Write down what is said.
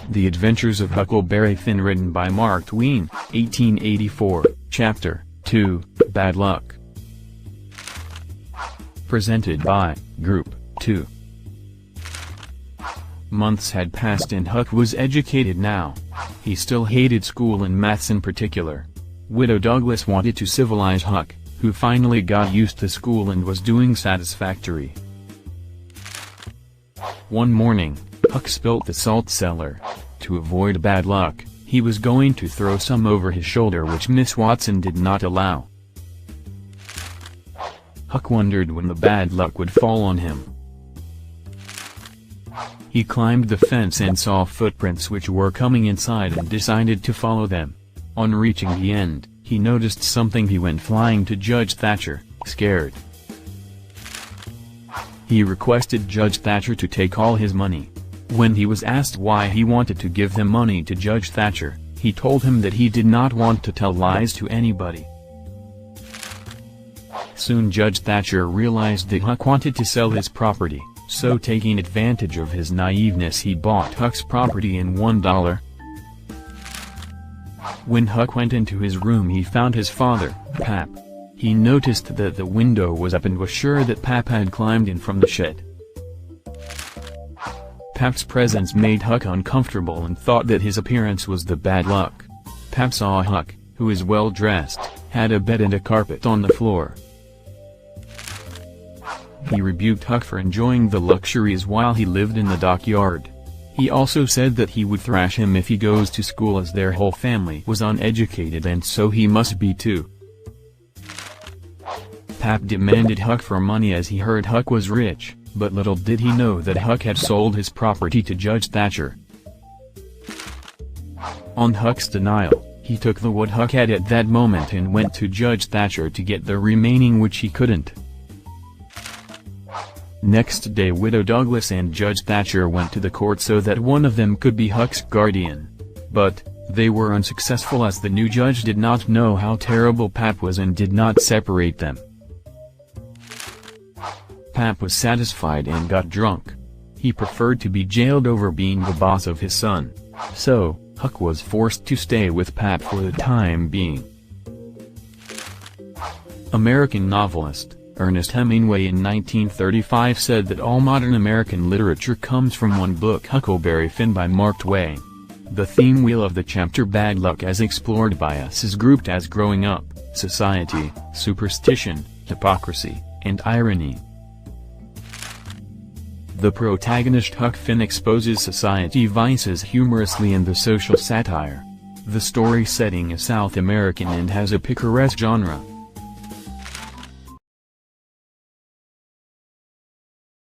The Adventures of Huckleberry Finn, written by Mark Twain, 1884, Chapter 2, Bad Luck. Presented by Group 2. Months had passed and Huck was educated now. He still hated school and maths in particular. Widow Douglas wanted to civilize Huck, who finally got used to school and was doing satisfactory. One morning, Huck spilt the salt cellar. To avoid bad luck, he was going to throw some over his shoulder, which Miss Watson did not allow. Huck wondered when the bad luck would fall on him. He climbed the fence and saw footprints which were coming inside and decided to follow them. On reaching the end, he noticed something. He went flying to Judge Thatcher, scared. He requested Judge Thatcher to take all his money. When he was asked why he wanted to give the money to Judge Thatcher, he told him that he did not want to tell lies to anybody. Soon Judge Thatcher realized that Huck wanted to sell his property, so taking advantage of his naiveness he bought Huck's property in $1. When Huck went into his room he found his father, Pap. He noticed that the window was up and was sure that Pap had climbed in from the shed. Pap's presence made Huck uncomfortable and thought that his appearance was the bad luck. Pap saw Huck, who is well dressed, had a bed and a carpet on the floor. He rebuked Huck for enjoying the luxuries while he lived in the dockyard. He also said that he would thrash him if he goes to school, as their whole family was uneducated and so he must be too. Pap demanded Huck for money as he heard Huck was rich, but little did he know that Huck had sold his property to Judge Thatcher. On Huck's denial, he took the what Huck had at that moment and went to Judge Thatcher to get the remaining, which he couldn't. Next day Widow Douglas and Judge Thatcher went to the court so that one of them could be Huck's guardian. But they were unsuccessful as the new judge did not know how terrible Pap was and did not separate them. Pap was satisfied and got drunk. He preferred to be jailed over being the boss of his son. So, Huck was forced to stay with Pap for the time being. American novelist Ernest Hemingway in 1935 said that all modern American literature comes from one book, Huckleberry Finn by Mark Twain. The theme wheel of the chapter Bad Luck as explored by us is grouped as growing up, society, superstition, hypocrisy, and irony. The protagonist Huck Finn exposes society vices humorously in the social satire. The story setting is South American and has a picaresque genre.